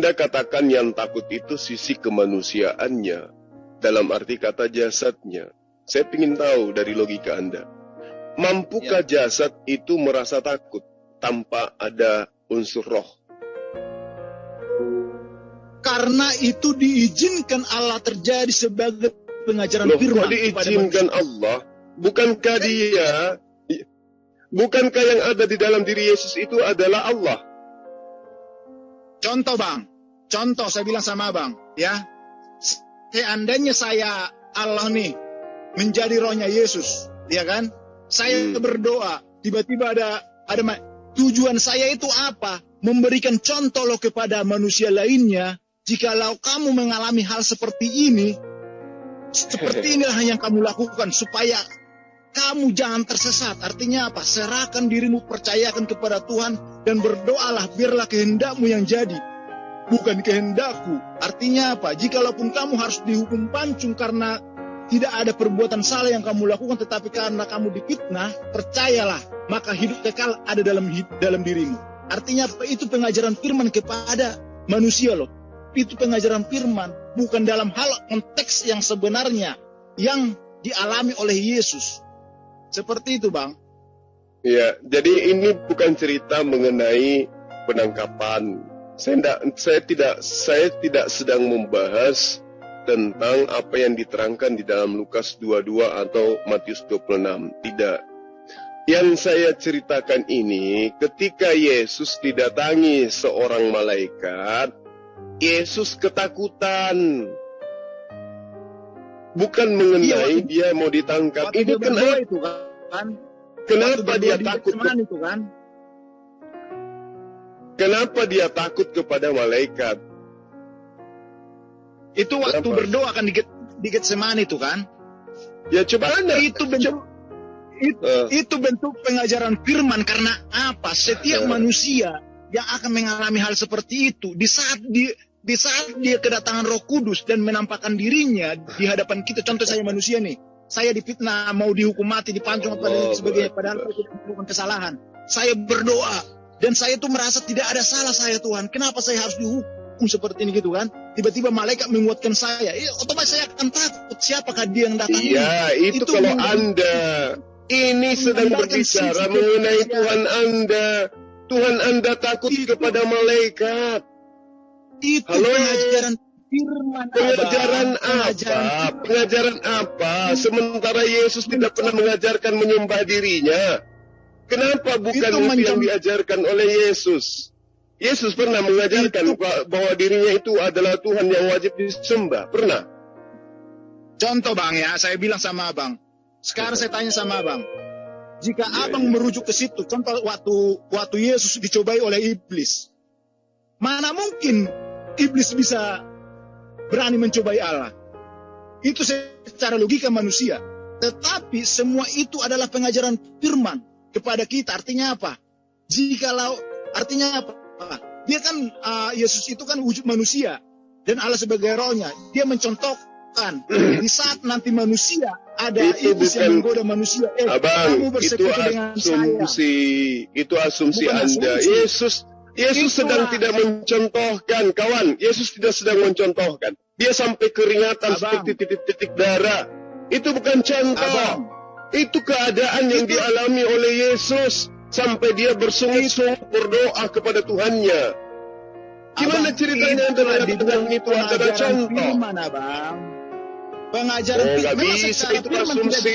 Anda katakan yang takut itu sisi kemanusiaannya, dalam arti kata jasadnya. Saya ingin tahu dari logika Anda. Mampukah jasad itu merasa takut tanpa ada unsur roh? Karena itu diizinkan Allah terjadi sebagai pengajaran firman. Kok diizinkan Allah? Bukankah yang ada di dalam diri Yesus itu adalah Allah? Contoh bang, saya bilang sama bang, ya, seandainya saya Allah nih menjadi rohnya Yesus, ya kan? Saya berdoa, tiba-tiba ada tujuan saya itu apa? Memberikan contoh loh kepada manusia lainnya. Jikalau kamu mengalami hal seperti ini, seperti inilah yang kamu lakukan supaya kamu jangan tersesat. Artinya apa? Serahkan dirimu, percayakan kepada Tuhan dan berdoalah biarlah kehendakmu yang jadi, bukan kehendakku. Artinya apa? Jikalaupun kamu harus dihukum pancung karena tidak ada perbuatan salah yang kamu lakukan, tetapi karena kamu difitnah, percayalah, maka hidup kekal ada dalam dirimu. Artinya apa? Itu pengajaran firman kepada manusia loh. Itu pengajaran firman, bukan dalam hal konteks yang sebenarnya yang dialami oleh Yesus. Seperti itu, Bang. Ya, jadi ini bukan cerita mengenai penangkapan. Saya tidak sedang membahas tentang apa yang diterangkan di dalam Lukas 22 atau Matius 26. Tidak. Yang saya ceritakan ini, ketika Yesus didatangi seorang malaikat, Yesus ketakutan. Bukan mengenai dia mau ditangkap. Itu kenapa dia takut? Itu kan? Kenapa dia takut kepada malaikat? Itu waktu berdoa kan di Getsemani itu kan? Ya coba Anda. Itu bentuk pengajaran firman. Karena apa? Setiap manusia yang akan mengalami hal seperti itu, di saat dia kedatangan Roh Kudus dan menampakkan dirinya di hadapan kita. Contoh saya manusia nih, saya difitnah, mau dihukum mati, dipancung apa dan sebagainya, padahal saya tidak melakukan kesalahan. Saya berdoa dan saya tuh merasa tidak ada salah saya, Tuhan. Kenapa saya harus dihukum seperti ini gitu kan? Tiba-tiba malaikat menguatkan saya. Otomatis saya akan takut. Siapakah dia yang datang? Iya, itu kalau Anda ini sedang berbicara mengenai Tuhan Anda. Tuhan Anda takut kepada malaikat. Itu pengajaran firman. Pengajaran apa? Sementara Yesus tidak pernah mengajarkan menyembah dirinya. Kenapa bukan itu yang diajarkan oleh Yesus? Yesus pernah mengajarkan bahwa dirinya itu adalah Tuhan yang wajib disembah. Pernah? Contoh Bang ya, saya bilang sama Abang. Sekarang saya tanya sama Abang. Jika Abang merujuk ke situ, contoh waktu Yesus dicobai oleh iblis. Mana mungkin iblis bisa berani mencobai Allah? Itu secara logika manusia. Tetapi semua itu adalah pengajaran firman kepada kita. Artinya apa? Artinya apa? Dia kan, Yesus itu kan wujud manusia. Dan Allah sebagai rohnya. Dia mencontohkan di saat nanti manusia ada iblis yang menggoda manusia. Kamu bersekutu dengan saya. Itu asumsi Anda. Yesus sedang tidak mencontohkan, kawan. Yesus tidak sedang mencontohkan. Dia sampai keringatan seperti titik-titik darah. Itu bukan contoh. Itu keadaan yang dialami oleh Yesus. Sampai dia bersungut-sungut berdoa kepada Tuhannya. Gimana ceritanya Tuhan itu adalah contoh? Pengajaran nggak bisa, itu asumsi.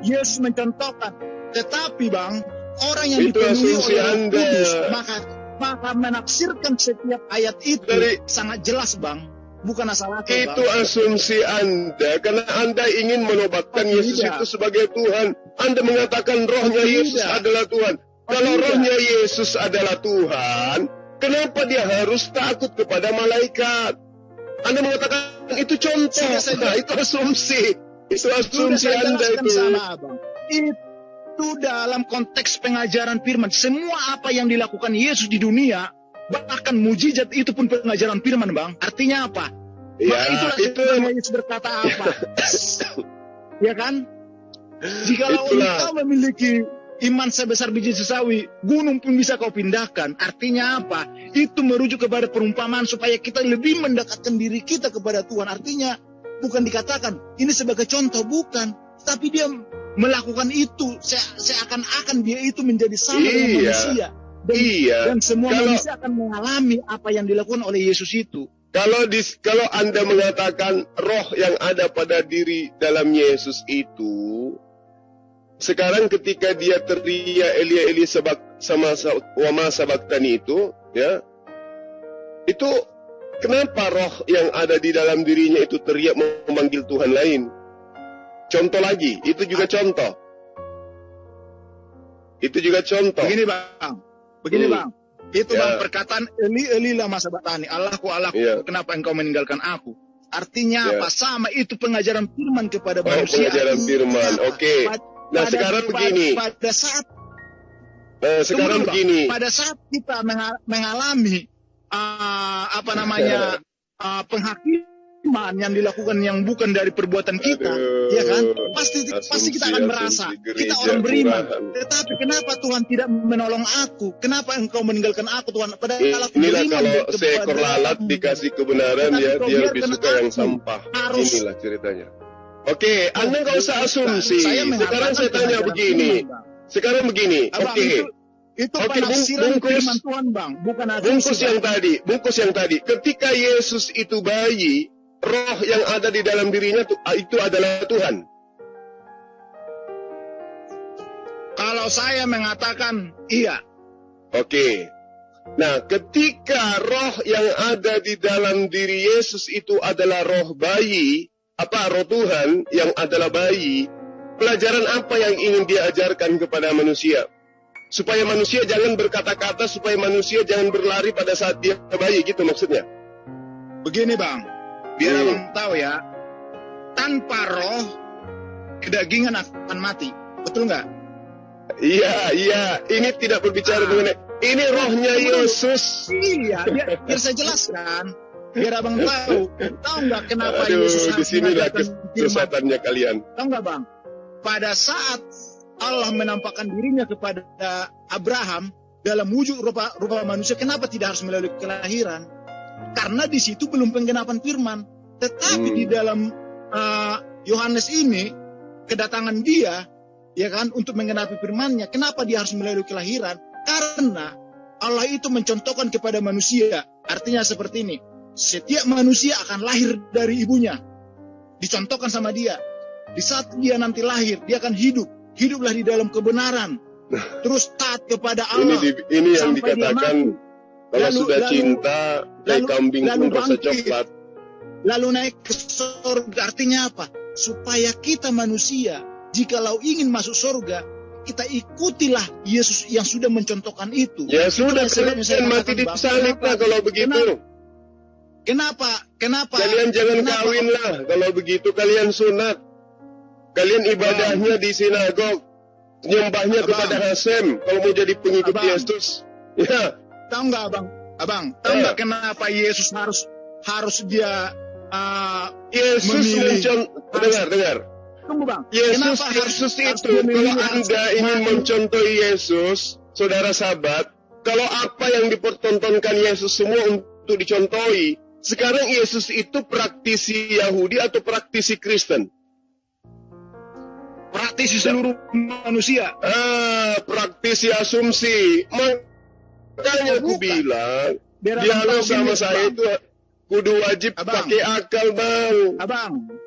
Yesus mencontohkan. Tetapi Bang, orang yang itu dipenuhi asumsi oleh Anda. Kudus, maka menafsirkan setiap ayat itu sangat jelas Bang. Bukan asal akal. Itu asumsi Anda, karena Anda ingin menobatkan Yesus itu sebagai Tuhan. Anda mengatakan rohnya Yesus adalah Tuhan. Kalau rohnya Yesus adalah Tuhan, kenapa dia harus takut kepada malaikat? Anda mengatakan itu contoh, itu asumsi. Itu asumsi Anda itu. Itu dalam konteks pengajaran firman. Semua apa yang dilakukan Yesus di dunia, bahkan mujizat itu pun pengajaran firman Bang. Artinya apa? Ya, itulah itu Yesus berkata apa? Ya kan? Jikalau engkau memiliki iman sebesar biji sesawi, gunung pun bisa kau pindahkan. Artinya apa? Itu merujuk kepada perumpamaan supaya kita lebih mendekatkan diri kita kepada Tuhan. Artinya bukan dikatakan ini sebagai contoh, bukan. Tapi dia melakukan itu seakan-akan dia itu menjadi sama dengan manusia. Dan semua manusia akan mengalami apa yang dilakukan oleh Yesus itu. Kalau Anda mengatakan roh yang ada pada diri dalam Yesus itu, sekarang ketika dia teriak Elia sama wama sabaktani itu, ya, itu kenapa roh yang ada di dalam dirinya itu teriak memanggil Tuhan lain? Contoh lagi, itu juga contoh. Itu juga contoh. Begini bang, itu bang perkataan Eli lama sabatani, Allahku, kenapa engkau meninggalkan aku? Artinya apa? Sama itu pengajaran firman kepada manusia. Pengajaran firman, oke. Nah sekarang begini. Pada saat kita mengalami penghakiman yang dilakukan yang bukan dari perbuatan kita, ya kan? Pasti kita akan merasa kita orang beriman. Tetapi kenapa Tuhan tidak menolong aku? Kenapa engkau meninggalkan aku, Tuhan? Padahal aku inilah beriman kalau seekor lalat dikasih kebenaran, ya dia lebih suka yang sampah. Inilah ceritanya. Oke, Anda nggak usah asumsi. Sekarang saya tanya begini. Itu penafsiran firman Tuhan, Bang, bukan bungkus yang tadi. Ketika Yesus itu bayi, roh yang ada di dalam dirinya itu adalah Tuhan. Kalau saya mengatakan iya. Oke. Nah, ketika roh yang ada di dalam diri Yesus itu adalah roh bayi, roh Tuhan yang adalah bayi, pelajaran apa yang ingin dia ajarkan kepada manusia? Supaya manusia jangan berkata-kata, supaya manusia jangan berlari pada saat dia bayi, gitu maksudnya. Begini bang, biar abang tahu ya, tanpa roh, kedagingan akan mati, betul nggak? Iya, ini tidak berbicara mengenai, ini rohnya Yesus. Iya, biar saya jelaskan. Biar abang tahu nggak kenapa Yesus harus disinilah kesesatannya kalian. Tahu nggak bang? Pada saat Allah menampakkan dirinya kepada Abraham dalam wujud rupa manusia, kenapa tidak harus melalui kelahiran? Karena di situ belum penggenapan firman. Tetapi di dalam Yohanes ini kedatangan dia, ya kan, untuk menggenapi firman-Nya. Kenapa dia harus melalui kelahiran? Karena Allah itu mencontohkan kepada manusia. Artinya seperti ini. Setiap manusia akan lahir dari ibunya. Dicontohkan sama dia. Di saat dia nanti lahir, dia akan hidup. Hiduplah di dalam kebenaran. Terus taat kepada Allah. Ini yang dikatakan, kalau sudah cinta, kayak kambing pun rasa coklat. Lalu naik ke surga. Artinya apa? Supaya kita manusia, jikalau ingin masuk surga, kita ikutilah Yesus yang sudah mencontohkan itu. Ya sudah, kalian mati disalib lah kalau begitu. Kenapa? Kalian jangan kawin lah. Kalau begitu kalian sunat. Kalian ibadahnya di sinagog. Nyembahnya kepada Hasem. Kalau mau jadi pengikut Yesus. Ya. Tahu nggak abang? Tahu nggak kenapa Yesus harus dia Yesus dengar. Tunggu bang. Yesus itu kalau Anda ingin mencontohi Yesus, saudara sahabat, kalau apa yang dipertontonkan Yesus semua untuk dicontohi, sekarang Yesus itu praktisi Yahudi atau praktisi Kristen? Praktisi seluruh manusia. Praktisi asumsi. Makanya aku bilang, dialog sama saya itu kudu wajib pakai akal, bang.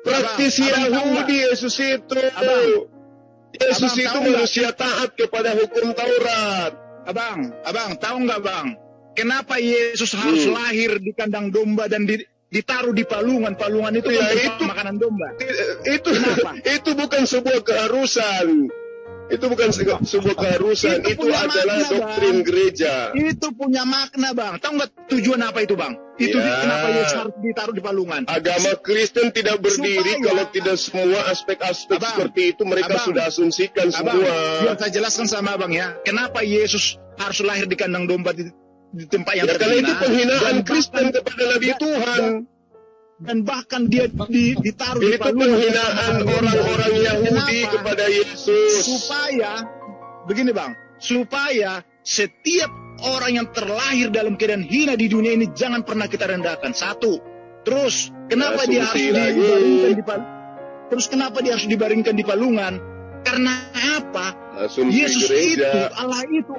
Praktisi Yahudi Yesus itu. Yesus itu manusia taat kepada hukum Taurat. Abang, tahu nggak bang? Kenapa Yesus harus lahir di kandang domba dan ditaruh di palungan? Palungan itu kan itu makanan domba. Itu bukan sebuah keharusan. Itu bukan sebuah keharusan. Itu adalah makna, doktrin bang. Gereja. Itu punya makna, bang. Tahu nggak tujuan apa itu, bang? Itu kenapa Yesus harus ditaruh di palungan? Agama Kristen tidak berdiri kalau tidak semua aspek-aspek seperti itu mereka sudah asumsikan semua. Biar saya jelaskan sama abang ya. Kenapa Yesus harus lahir di kandang domba di tempat yang terhina? Karena itu penghinaan Kristen kepada Nabi Tuhan. Dan bahkan dia ditaruh di palungan. Itu penghinaan orang-orang Yahudi kepada Yesus. begini Bang, supaya setiap orang yang terlahir dalam keadaan hina di dunia ini jangan pernah kita rendahkan. Satu. Terus kenapa dia harus dibaringkan di Terus kenapa dia harus dibaringkan di palungan? Karena apa? Yesus itu, Allah itu,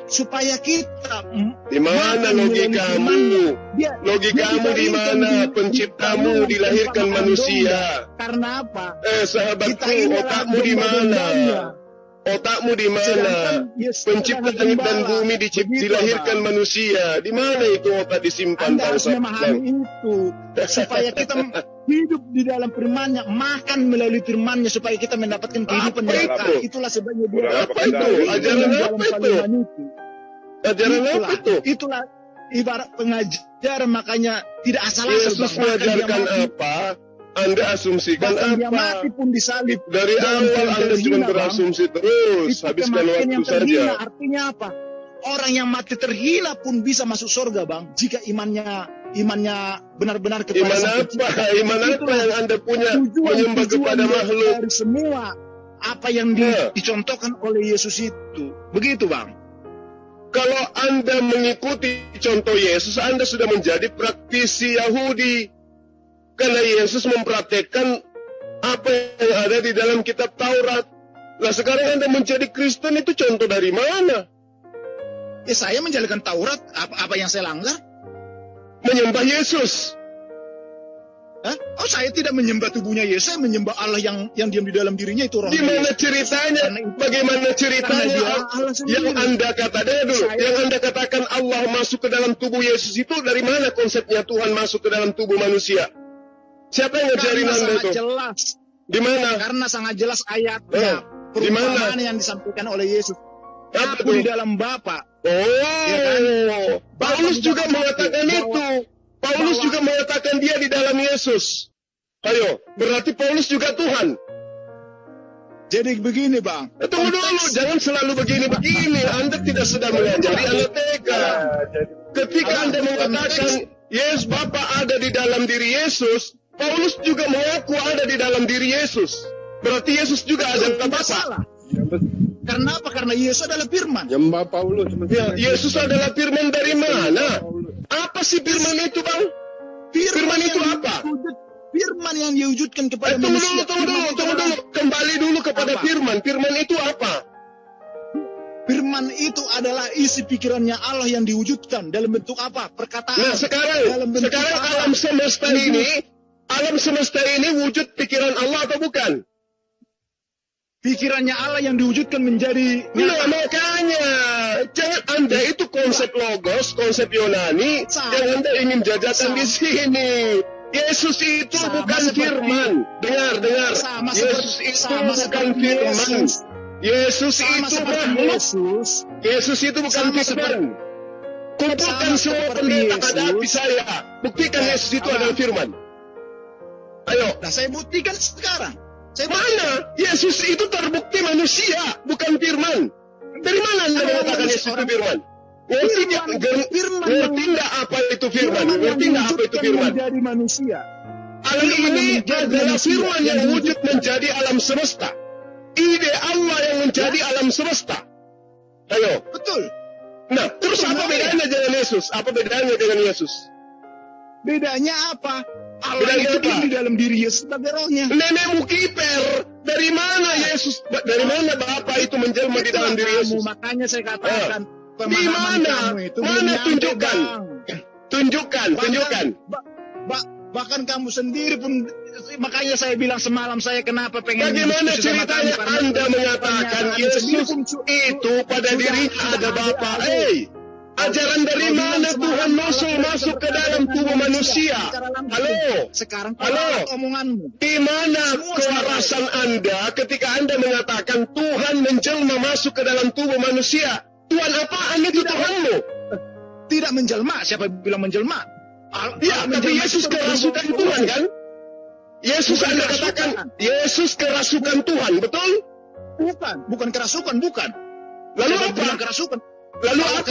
supaya kita di mana logikamu? Logikamu di mana? Penciptamu dilahirkan manusia. Karena apa? Sahabatku, otakmu di mana? Otakmu di mana? Pencipta langit dan bumi dilahirkan manusia. Di mana itu otak disimpan? Anda harus memahami itu supaya kita hidup di dalam firman-Nya, makan melalui firman-Nya supaya kita mendapatkan kehidupan yang kekal. Itulah sebabnya dia. Apa itu? Ajaran apa itu? Ajaran apa itu? Itulah ibarat pengajaran, makanya tidak asal-asal. Yesus mengajarkan apa? Anda asumsikan bahkan apa? Dia mati pun disalib. Dari awal Anda cuma berasumsi terus. Habiskan waktu saja. Artinya apa? Orang yang mati terhina pun bisa masuk surga, Bang. Jika imannya benar-benar kepada Iman apa? Iman apa yang Anda punya menyembah kepada makhluk? Dari semua apa yang dicontohkan oleh Yesus itu. Begitu, Bang. Kalau Anda mengikuti contoh Yesus, Anda sudah menjadi praktisi Yahudi. Karena Yesus mempraktekkan apa yang ada di dalam kitab Taurat. Nah sekarang Anda menjadi Kristen itu contoh dari mana? Ya saya menjalankan Taurat, apa yang saya langgar? Menyembah Yesus. Hah? Oh saya tidak menyembah tubuhnya Yesus, saya menyembah Allah yang diam di dalam dirinya, itu roh. Gimana ceritanya? Bagaimana ceritanya? Yang Anda katakan dulu, yang Anda katakan Allah masuk ke dalam tubuh Yesus itu dari mana konsepnya Tuhan masuk ke dalam tubuh manusia? Siapa yang ngajarin Anda itu? Jelas. Di mana? Karena sangat jelas ayatnya. Di mana yang disampaikan oleh Yesus? Apa di dalam Bapa. Ya kan? Paulus juga mengatakan itu. Paulus juga mengatakan dia di dalam Yesus. Ayo, berarti Paulus juga Tuhan. Jadi begini, Bang. Tunggu dulu, jangan selalu begini-begini. Anda tidak sedang mengajari anak TK. Ketika Anda mengatakan Yesus Bapa ada di dalam diri Yesus, Paulus juga mengaku ada di dalam diri Yesus. Berarti Yesus juga ada dalam Bapa. Karena apa? Karena Yesus adalah firman. Jembah Paulus. Ya, Yesus adalah firman dari mana? Apa sih firman itu, Bang? Firman itu apa? Firman yang diwujudkan kepada manusia. Tunggu dulu. Kembali dulu kepada firman. Firman itu apa? Firman itu adalah isi pikirannya Allah yang diwujudkan dalam bentuk apa? Perkataan. Nah, sekarang alam semesta ini wujud pikiran Allah atau bukan? Pikirannya Allah yang diwujudkan menjadi nyata. Nah, makanya jangan Anda itu konsep logos, konsep Yunani yang Anda ingin jajakan di sini. Yesus itu bukan firman. Dengar. Yesus itu bukan firman. Yesus itu makhluk. Yesus itu bukan firman. Kumpulkan semua pendeta hadapi saya. Buktikan Yesus itu adalah firman. Ayo. Nah, saya buktikan sekarang. Mana? Yesus itu terbukti manusia, bukan firman. Dari mana Anda mengatakan Yesus itu firman? Ngerti nggak apa itu firman? Ngerti nggak apa itu firman? Menjadi manusia. Alam ini adalah firman yang wujud menjadi alam semesta. Ide Allah yang menjadi alam semesta. Ayo. Betul. Nah, terus apa bedanya dengan Yesus? Apa bedanya dengan Yesus? Bedanya apa? Allah itu di dalam diri Yesus sebagai rohnya. Nenekmu kiper. Dari mana Yesus? Dari mana Bapa itu menjelma di dalam diri Yesus? Makanya saya katakan. Di mana? Mana tunjukkan? Tunjukkan. Bahkan kamu sendiri pun, makanya saya bilang semalam saya kenapa pengen. Bagaimana ceritanya Anda mengatakan Yesus itu pada dirinya ada Bapa? Ajaran dari mana Tuhan masuk ke dalam tubuh manusia? Halo? Omonganmu. Di mana kewarasan Anda ketika Anda mengatakan Tuhan menjelma masuk ke dalam tubuh manusia? Tuhan apaan itu Tuhanmu? Tidak menjelma. Siapa bilang menjelma? Ya, tapi Yesus kerasukan Tuhan kan? Yesus Anda katakan Yesus kerasukan Tuhan, betul? Bukan kerasukan, bukan. Lalu apa? Kerasukan. Lalu apa?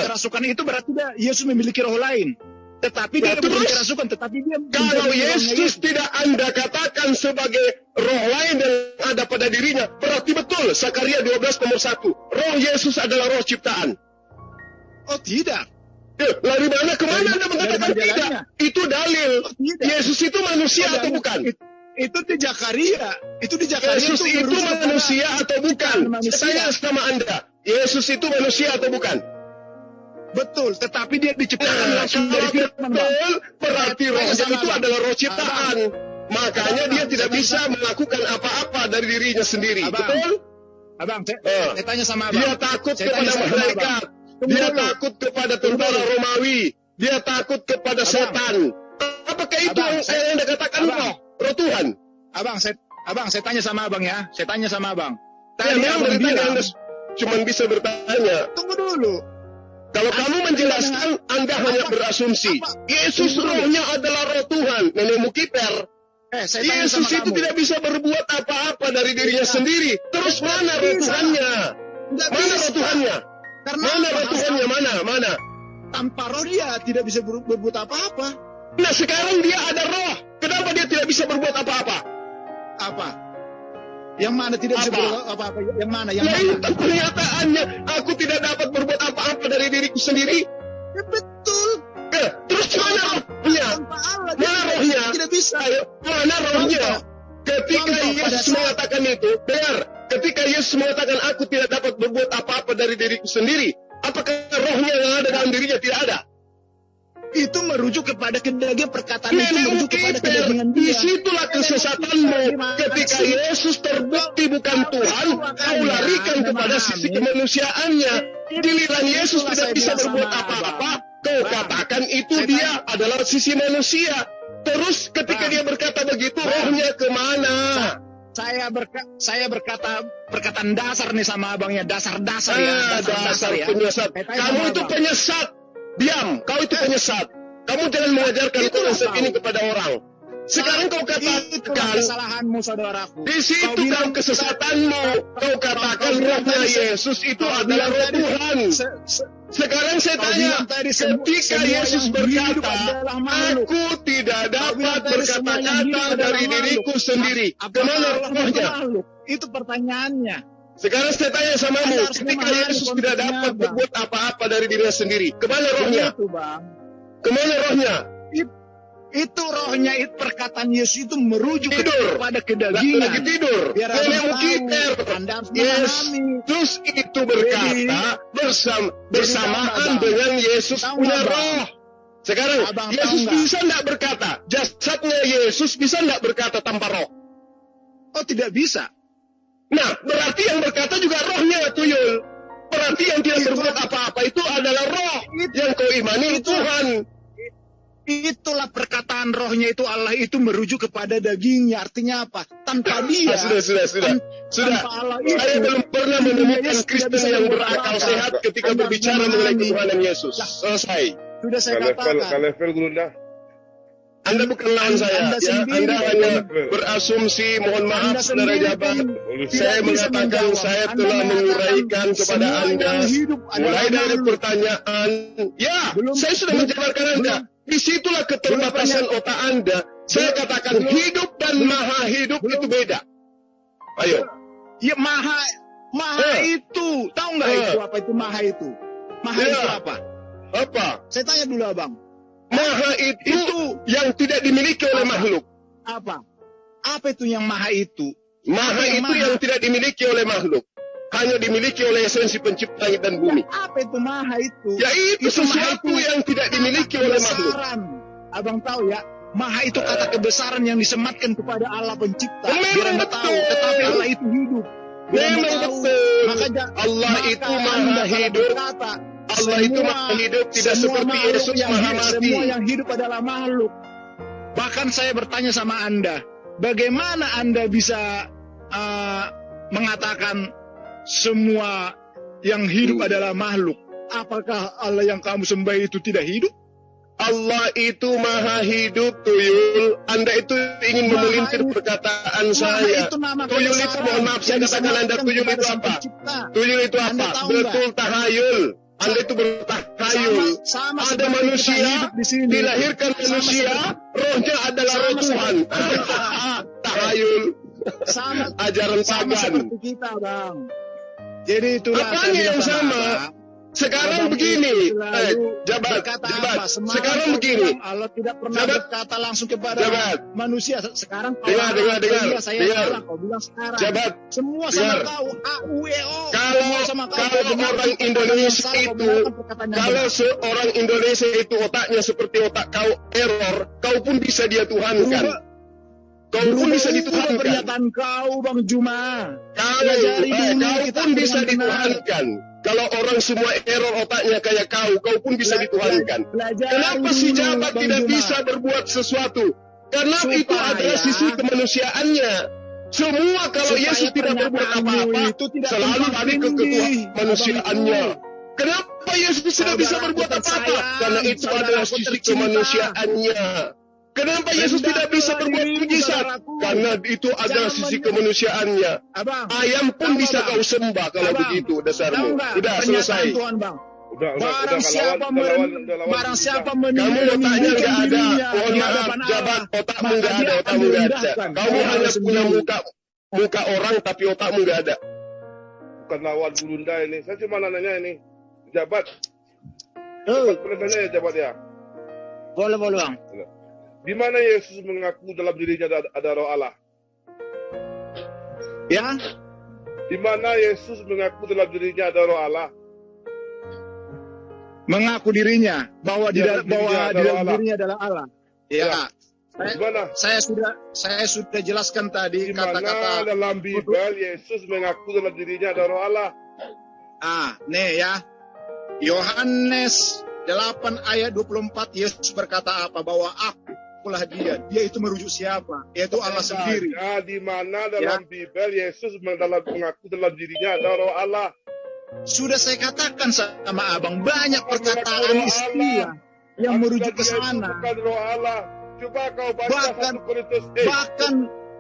Kerasukan itu berarti Yesus memiliki roh lain. Tetapi dia bukan kerasukan, tetapi dia kalau Yesus tidak Anda katakan sebagai roh lain yang ada pada dirinya, berarti betul Zakaria 12 nomor 1. Roh Yesus adalah roh ciptaan. Oh tidak. Lari mana kemana Anda mengatakan tidak? Itu dalil. Yesus itu manusia atau bukan? Itu di Zakaria. Yesus itu manusia atau bukan? Saya sama Anda. Yesus itu manusia atau bukan? Betul, tetapi dia diciptakan langsung dari firman. Betul, berarti rohnya itu adalah roh ciptaan. Makanya dia tidak bisa melakukan apa-apa dari dirinya sendiri. Betul? Abang, saya tanya sama abang. Dia takut kepada malaikat. Dia takut kepada tentara Romawi. Dia takut kepada setan. Apakah itu yang Anda katakan roh? Roh Tuhan? Abang, saya tanya sama abang ya. Saya tanya sama abang. Tadi abang bilang Anda cuma bisa bertanya. Tunggu dulu. Kalau kamu menjelaskan, Anda hanya berasumsi. Yesus rohnya adalah roh Tuhan, nenekmu kiper. Yesus itu tidak bisa berbuat apa-apa dari dirinya sendiri. Terus mana roh Tuhannya? Mana roh Tuhannya? Mana roh Tuhannya? Mana? Tanpa roh dia tidak bisa berbuat apa-apa. Nah sekarang dia ada roh. Kenapa dia tidak bisa berbuat apa-apa? Apa? Yang mana tidak bisa berbuat apa-apa? Yang mana? Itu pernyataannya. Aku tidak dapat berbuat apa-apa dari diriku sendiri. Ya betul. Terus mana rohnya? Mana rohnya? Tidak bisa. Mana rohnya? Ketika Yesus mengatakan itu, dengar. Ketika Yesus mengatakan aku tidak dapat berbuat apa-apa dari diriku sendiri, apakah rohnya yang ada dalam dirinya tidak ada? Itu merujuk kepada kedagingan perkataan itu merujuk kepada kedagingan dia. Disitulah kesesatanmu. Ketika Yesus terbukti bukan Tuhan, kau larikan kepada sisi kemanusiaannya. Giliran Yesus tidak bisa berbuat apa-apa, kau katakan itu dia adalah sisi manusia. Terus ketika dia berkata begitu, rohnya kemana? Saya berkata perkataan dasar nih sama abangnya, dasar-dasar ya. Dasar penyesat. Kamu itu penyesat. Diam, kau itu penyesat. Kamu jangan mengajarkan konsep ini kepada orang. Sekarang kau katakan kesalahanmu, saudaraku. Di situ kau kesesatanmu. Kau katakan rohnya Yesus itu adalah roh Tuhan. Sekarang saya tanya, ketika Yesus berkata, aku tidak dapat berkata-kata dari diriku sendiri, kemana rohnya? Itu pertanyaannya. Sekarang saya tanya samamu, ketika Yesus tidak dapat berbuat apa-apa dari dirinya sendiri, kemana rohnya? Kemana rohnya? Itu rohnya, itu perkataan Yesus itu merujuk kepada kedagingan. Lagi tidur. Nenekmu kiper. Yesus itu berkata bersamaan dengan Yesus punya roh. Sekarang Yesus bisa tidak berkata, jasadnya Yesus bisa tidak berkata tanpa roh? Oh tidak bisa. Nah, berarti yang berkata juga rohnya, tuyul. Berarti yang tidak berbuat apa-apa itu adalah roh. Yang kau imani Tuhan. Itulah perkataan rohnya itu Allah itu merujuk kepada dagingnya. Artinya apa? Tanpa dia. Sudah. Saya belum pernah menemukan Kristen yang berakal sehat ketika berbicara mengenai Tuhanan Yesus. Selesai. Sudah saya katakan. Level Gurunda. Anda bukan lawan saya, Anda hanya berasumsi. Mohon maaf, saudara Jabat. Saya mengatakan saya telah menguraikan kepada Anda mulai dari pertanyaan. Ya, saya sudah menjabarkan Anda. Disitulah keterbatasan otak Anda. Saya katakan hidup dan maha hidup itu beda. Ayo. Ya maha itu, tahu nggak itu apa itu maha itu? Maha itu apa? Apa? Saya tanya dulu abang. Maha itu yang tidak dimiliki oleh makhluk. Apa? Apa itu yang maha itu? Maha itu yang tidak dimiliki oleh makhluk. Hanya dimiliki oleh esensi pencipta langit dan bumi. Apa itu maha itu? Ya itu sesuatu yang tidak dimiliki oleh makhluk. Abang tahu ya, maha itu kata kebesaran yang disematkan kepada Allah pencipta. Memang betul. Tetapi Allah itu hidup. Memang betul. Allah itu maha hidup. Allah itu maha hidup, tidak seperti Yesus maha mati. Semua yang hidup adalah makhluk. Bahkan saya bertanya sama Anda, bagaimana Anda bisa mengatakan semua yang hidup adalah makhluk? Apakah Allah yang kamu sembah itu tidak hidup? Allah itu maha hidup, tuyul. Anda itu ingin memelintir perkataan saya. Tuyul itu, mohon maaf saya katakan Anda, tuyul itu apa? Tuyul itu apa? Betul tahayul. Anda itu bertahayul. tahayul. Sama Ada seperti manusia kita hidup di sini. dilahirkan manusia, rohnya adalah roh Tuhan. Tahayul. Ajaran Sama pagan. seperti kita, Bang. Jadi itulah Apanya yang sama? Sekarang begini, jabat. Sekarang begini. Allah tidak pernah berkata langsung kepada manusia. Sekarang dengar. Saya salah, kau bilang sekarang. Jabat. Semua sama kau. Kalau orang Indonesia itu, kalau seorang Indonesia itu otaknya seperti otak kau error, kau pun bisa dia Tuhankan. Kau pun bisa dituhankan. Pernyataan kau, Bang Juma. Kau pun bisa dituhankan. Kalau orang semua error otaknya kayak kau pun bisa dituhankan. Kenapa si jabat tidak bisa berbuat sesuatu? Karena itu adalah sisi kemanusiaannya. Semua kalau Yesus tidak berbuat apa-apa, selalu ada kemanusiaannya. Kenapa Yesus tidak bisa berbuat apa-apa? Karena itu adalah sisi kemanusiaannya. Kenapa Yesus tidak bisa berbuat mujizat? Karena itu adalah sisi kemanusiaannya. Ayam pun bisa kau sembah kalau begitu dasarmu. Sudah selesai. Barang siapa kamu otaknya nggak ada. Mohon maaf, jabat, otakmu nggak ada. Kamu hanya punya muka orang tapi otakmu nggak ada. Bukan lawan Gurunda ini. Saya cuma nanya ini, jabat. Boleh tanya ya jabat ya? Boleh Bang. Di mana Yesus mengaku dalam dirinya ada roh Allah? Ya? Di mana Yesus mengaku dalam dirinya ada roh Allah? Mengaku dirinya bahwa di dalam dirinya adalah Allah. Ya. Saya sudah jelaskan tadi kata-kata dalam Bible Yesus mengaku dalam dirinya ada roh Allah. Nih ya. Yohanes 8 ayat 24 Yesus berkata apa? Bahwa akulah dia. Dia itu merujuk siapa? Yaitu Allah sendiri. Di mana dalam Bible Yesus mengaku dalam dirinya ada roh Allah? Sudah saya katakan sama abang, banyak perkataan istilah yang merujuk ke sana. Bukan roh Allah. Coba kau baca 1 Korintus.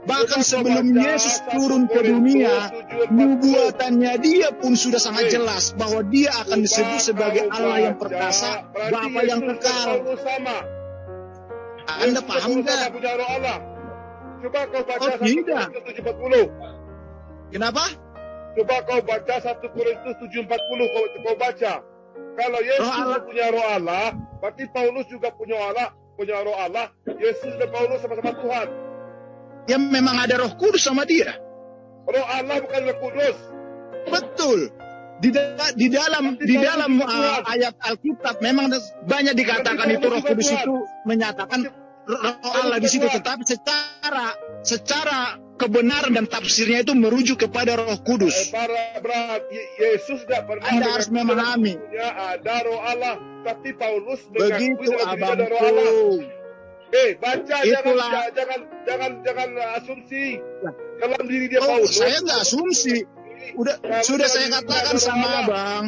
Bahkan sebelum Yesus turun ke dunia, nubuatannya dia pun sudah sangat jelas bahwa dia akan disebut sebagai Allah yang perkasa, Bapa yang kekal. Anda paham nggak? Coba kau baca 1 Korintus 7:40. Kenapa? Coba kau baca 1 Korintus 7:40, kau baca. Kalau Yesus punya roh Allah, berarti Paulus juga punya roh Allah. Yesus dan Paulus sama-sama Tuhan. Ya memang ada Roh Kudus sama dia. Roh Allah bukan Roh Kudus. Betul. Di dalam ayat Alkitab memang banyak dikatakan itu Roh Kudus itu menyatakan Roh Allah di situ, tetapi secara kebenaran dan tafsirnya itu merujuk kepada Roh Kudus. Yesus tidak pernah. Anda harus memahami. Ada Roh Allah, tapi Paulus begitu ada Roh Allah. Baca, itulah. jangan asumsi dalam diri dia Paulus. Saya nggak asumsi. Sudah saya katakan sama abang.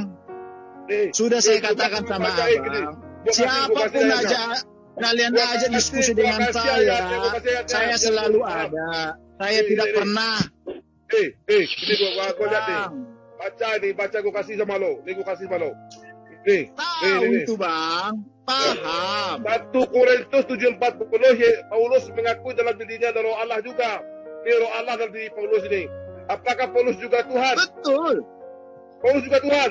Sudah saya katakan sama abang. Siapapun aja, kalian aja diskusi dengan saya selalu ada. Saya tidak pernah. Ini gua lihat nih. Baca gua kasih sama lo. Ini gua kasih sama lo. Tahu itu bang. Paham. 1 Korintus 7:40 Paulus mengakui dalam dirinya ada roh Allah juga. Ini roh Allah dalam diri Paulus ini. Apakah Paulus juga Tuhan? Betul. Paulus juga Tuhan?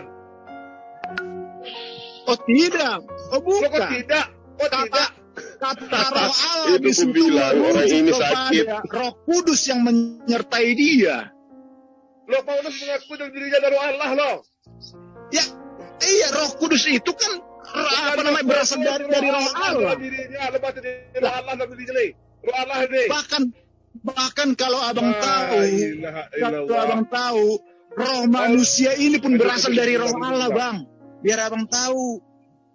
Oh tidak. Oh bukan. Oh tidak. Kata roh Allah di situ kepada Roh Kudus yang menyertai dia. Loh, Paulus mengaku dalam dirinya ada roh Allah loh. Ya, iya Roh Kudus itu kan berasal dari roh Allah. Roh Allah ini. Bahkan kalau abang tahu, roh manusia ini pun berasal dari roh Allah, bang. Biar abang tahu.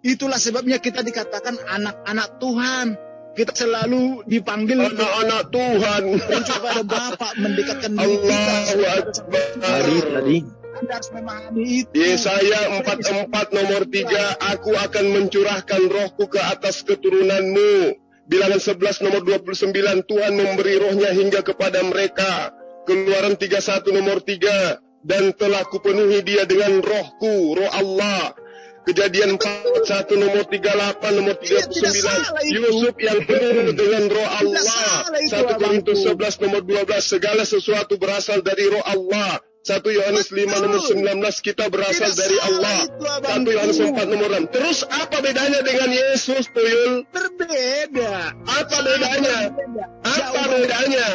Itulah sebabnya kita dikatakan anak-anak Tuhan. Kita selalu dipanggil anak-anak Tuhan. Kepada Bapa mendekatkan diri kita. Tadi. Anda harus memahami itu. Yesaya 44 nomor 3, aku akan mencurahkan rohku ke atas keturunanmu. Bilangan 11 nomor 29, Tuhan memberi rohnya hingga kepada mereka. Keluaran 31 nomor 3, dan telah kupenuhi dia dengan rohku, roh Allah. Kejadian 41 nomor 38 nomor 39. Yusuf yang penuh dengan roh Allah. 1 Korintus 11 nomor 12. Segala sesuatu berasal dari roh Allah. 1 Yohanes 5 nomor 19. Kita berasal dari Allah. 1 Yohanes 4 nomor 6. Terus apa bedanya dengan Yesus, Tuyul? Berbeda. Apa bedanya? Apa bedanya?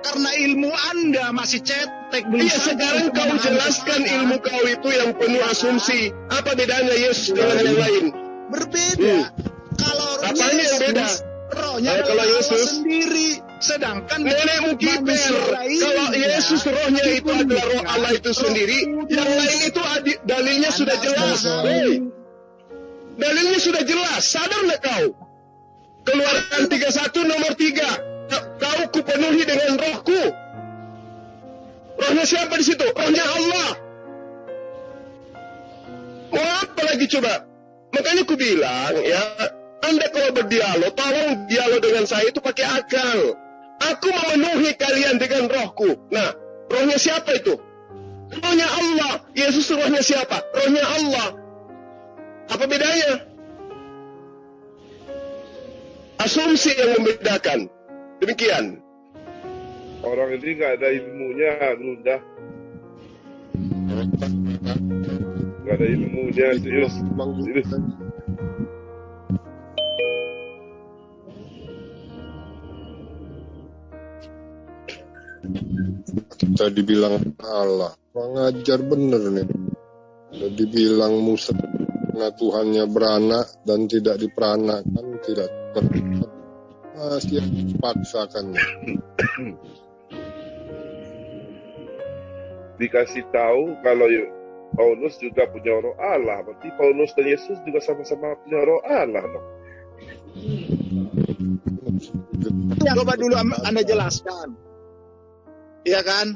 Karena ilmu Anda masih cetek. Iya, sekarang kau jelaskan ilmu kau itu yang penuh asumsi. Apa bedanya Yesus dengan yang lain? Berbeda. Kalau apanya yang beda? Rohnya kalau Allah Yesus sendiri. Sedangkan nenekmu kiper. Kalau Yesus rohnya itu adalah roh Allah itu sendiri. Yang lain itu dalilnya sudah jelas. Dalilnya sudah jelas. Sadar nggak kau? Keluaran 31 nomor 3. Kau kupenuhi dengan rohku. Rohnya siapa di situ? Rohnya Allah. Mau apa lagi coba? Makanya ku bilang ya, Anda kalau berdialog, tolong dialog dengan saya itu pakai akal. Aku memenuhi kalian dengan rohku. Nah, rohnya siapa itu? Rohnya Allah. Yesus rohnya siapa? Rohnya Allah. Apa bedanya? Asumsi yang membedakan. Demikian. Orang ini nggak ada ilmunya, Nunda. Nggak ada ilmunya, serius. Kita dibilang Allah, pengajar bener nih. Udah dibilang Musa, karena Tuhannya beranak dan tidak diperanakan, tidak masih paksakan. Dikasih tahu kalau Paulus juga punya roh Allah, berarti Paulus dan Yesus juga sama-sama punya roh Allah dong. Coba dulu Anda jelaskan. Ya kan?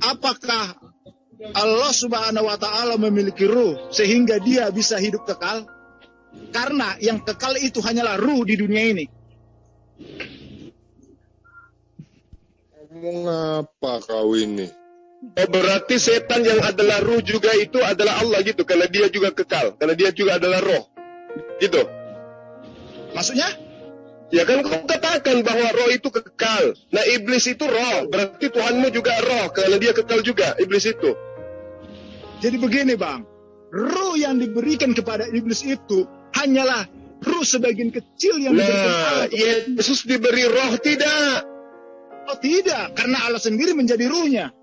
Apakah Allah Subhanahu wa Ta'ala memiliki ruh sehingga dia bisa hidup kekal? Karena yang kekal itu hanyalah ruh di dunia ini. Ngomong apa kau ini? Oh, berarti setan yang adalah ruh juga itu adalah Allah gitu, karena dia juga kekal, karena dia juga adalah roh. Gitu. Maksudnya? Ya kan kau katakan bahwa roh itu kekal. Nah, iblis itu roh, berarti Tuhanmu juga roh, karena dia kekal juga, iblis itu. Jadi begini, Bang. Ruh yang diberikan kepada iblis itu hanyalah ruh sebagian kecil yang diberikan Allah. Yesus diberi roh tidak? Oh tidak, karena Allah sendiri menjadi ruhnya.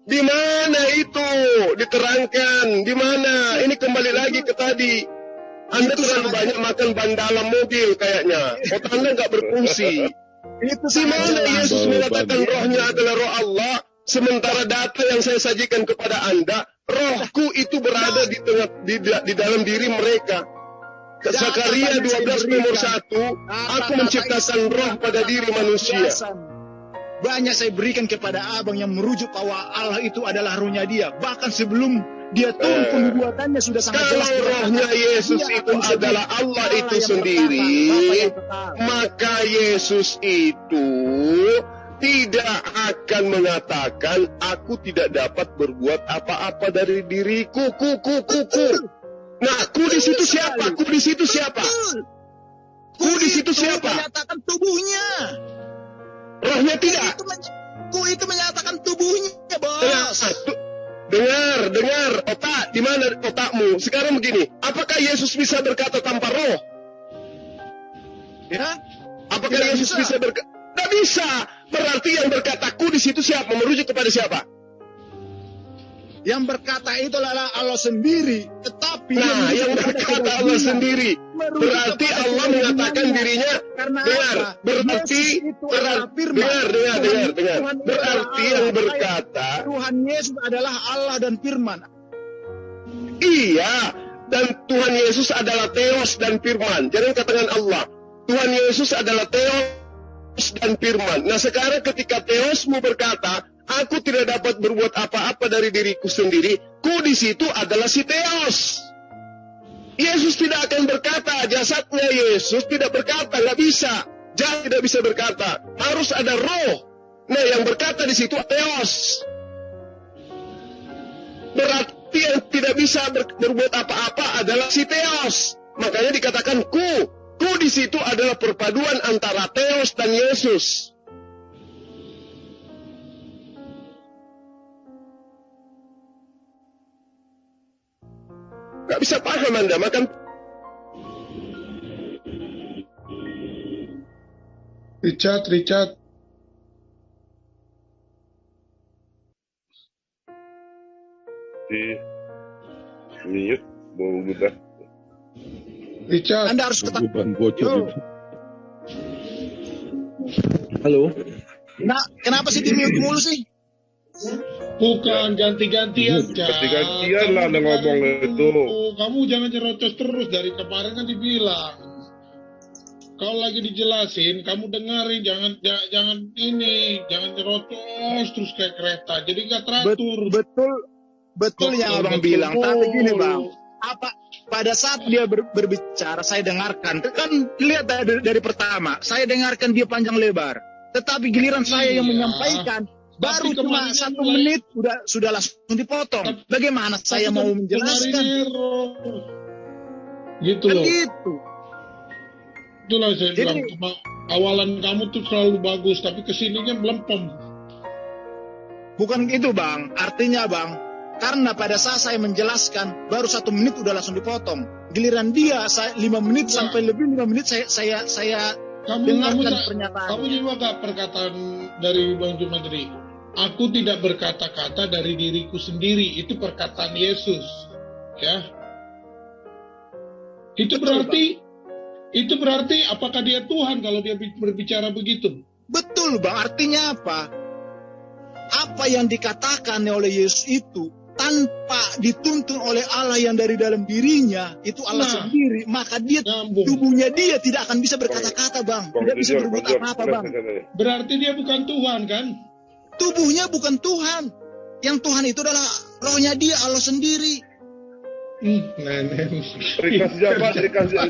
Di mana itu? Diterangkan. Di mana? Ini kembali lagi ke tadi. Anda terlalu banyak makan ban dalam mobil kayaknya. Otak Anda nggak berfungsi. Di mana Yesus mengatakan rohnya adalah roh Allah, sementara data yang saya sajikan kepada Anda, rohku itu berada di dalam diri mereka. Zakaria 12 nomor 1, aku menciptakan roh pada diri manusia. Banyak saya berikan kepada abang yang merujuk bahwa Allah itu adalah ruhnya dia. Bahkan sebelum dia turun pembuatannya sudah sangat jelas. Kalau rohnya Yesus itu adalah Allah itu sendiri, maka Yesus itu tidak akan mengatakan aku tidak dapat berbuat apa-apa dari diriku. Nah, ku di situ siapa? Ku di situ siapa? Ku di situ siapa? Menyatakan tubuhnya. Rohnya tidak. Ku itu menyatakan tubuhnya, Bos. Dengar, otak, di mana otakmu? Sekarang begini, apakah Yesus bisa berkata tanpa roh? Ya? Apakah Yesus bisa berkata? Tidak bisa. Berarti yang berkataku di situ siapa? Merujuk kepada siapa? Yang berkata itu adalah Allah sendiri. Tetapi yang berkata Allah sendiri. Berarti Allah mengatakan dirinya. Dengar. Berarti Berarti yang berkata Tuhan Yesus adalah Allah dan Firman. Iya. Dan Tuhan Yesus adalah Theos dan Firman. Jangan katakan Allah. Tuhan Yesus adalah Theos dan Firman. Nah, sekarang ketika Theosmu berkata, aku tidak dapat berbuat apa-apa dari diriku sendiri, ku di situ adalah si Theos. Yesus tidak akan berkata, jasadnya Yesus tidak berkata, nggak bisa. Jasad tidak bisa berkata, harus ada roh. Nah, yang berkata di situ Theos. Tapi yang tidak bisa berbuat apa-apa adalah si Theos. Makanya dikatakan ku. Ku di situ adalah perpaduan antara Theos dan Yesus. Gak bisa paham Anda, makan. Richard. Mute, mau udah. Richard. Anda harus ketahui. Bukan bocor Yo. itu. Halo. Nah, kenapa sih di-mute mulu sih? Bukan ganti-gantian, Cak. Ganti-gantian lah Anda ngomong itu. Kamu jangan nyerocos terus, dari kemarin kan dibilang. Kalau lagi dijelasin, kamu dengerin, jangan nyerocos terus kayak kereta. Jadi nggak teratur. Betul yang abang bilang. Tapi gini bang, pada saat dia berbicara, saya dengarkan. Kan lihat dari pertama, saya dengarkan dia panjang lebar. Tetapi giliran saya yang menyampaikan, baru cuma 1 menit sudah langsung dipotong. Bagaimana saya mau menjelaskan? Gitu Kan loh. gitu. Itulah saya bilang, awalan kamu tuh selalu bagus, tapi kesininya melempem. Bukan gitu bang, artinya bang, karena pada saat saya menjelaskan, baru 1 menit udah langsung dipotong. Giliran dia, 5 menit sampai lebih 5 menit saya dengarkan pernyataan. Kamu juga gak perkataan dari Bang Jumadri. Aku tidak berkata-kata dari diriku sendiri, itu perkataan Yesus. Ya. Itu berarti apakah dia Tuhan kalau dia berbicara begitu? Betul bang, artinya apa? Apa yang dikatakan oleh Yesus itu tanpa dituntun oleh Allah yang dari dalam dirinya, itu Allah sendiri, maka dia tubuhnya dia tidak akan bisa berkata-kata bang, tidak bisa berbuat apa-apa bang. Berarti dia bukan Tuhan kan? Tubuhnya bukan Tuhan, yang Tuhan itu adalah rohnya dia, Allah sendiri.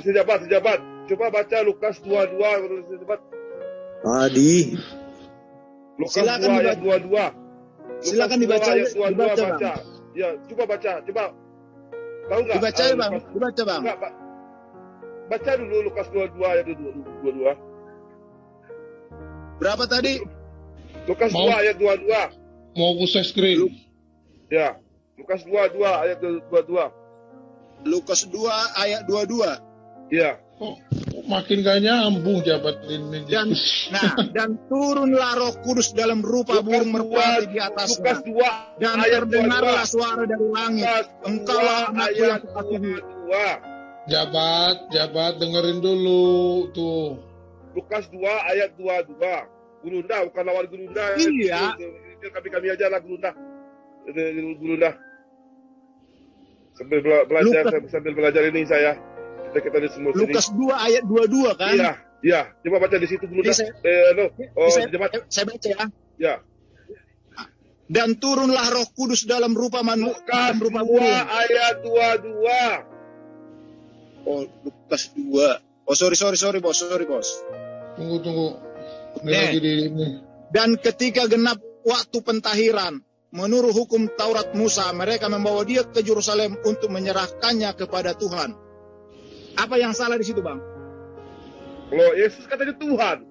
Sejabat. Coba baca Lukas 22 sejabat. Adi. Lukas Silakan 2 ayat 22. Silakan dibaca, ayat 22 dibaca, baca. Bang. Ya, coba baca. Tahu enggak? Dibaca bang, dibaca bang. Enggak, baca dulu Lukas 22 ayat 22. Berapa tadi? Lukas 2 ayat 22. Mau aku share screen? Ya, Lukas 22 ayat 22. Lukas 2 ayat 22. Iya. Oh, makin gak nyambung jabat ini. Dan turunlah Roh Kudus dalam rupa burung merpati di atasnya. Lukas 2 Dan ayat terdengarlah 22. suara dari langit. Engkaulah anakku yang kukasihi. Jabat dengerin dulu tuh. Lukas 2 ayat 22. Gurunda, bukan lawan Gurunda. Iya. Kami aja lah Gurunda. Sambil belajar ini saya. Kita di semua sini. Lukas 2 ayat 22 kan? Iya. Coba baca di situ dulu dah. Saya baca ya. Ya. Dan turunlah Roh Kudus dalam rupa manusia, Lukas 2 ayat 22. Oh, Lukas 2. Oh, sorry bos. Tunggu. Ini. Dan ketika genap waktu pentahiran, menurut hukum Taurat Musa, mereka membawa dia ke Yerusalem untuk menyerahkannya kepada Tuhan. Apa yang salah di situ, Bang? Loh, Yesus katanya Tuhan.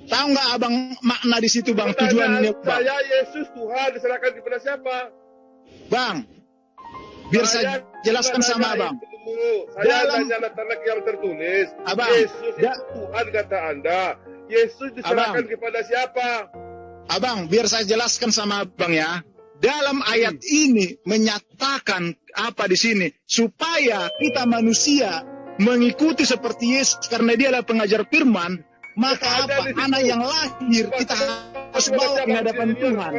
Tahu nggak abang makna di situ, Bang? Pertanyaan Tujuannya, Bang? saya, Yesus Tuhan diserahkan kepada siapa? Bang, biar saya jelaskan sama abang. Saya tanya letak yang tertulis. Abang, Yesus itu Tuhan kata Anda. Yesus diserahkan kepada siapa? Abang, biar saya jelaskan sama abang ya. Dalam ayat ini menyatakan apa di sini? Supaya kita manusia mengikuti seperti Yesus karena dia adalah pengajar firman. Maka apa? Anak yang lahir kita harus bawa ke hadapan Tuhan.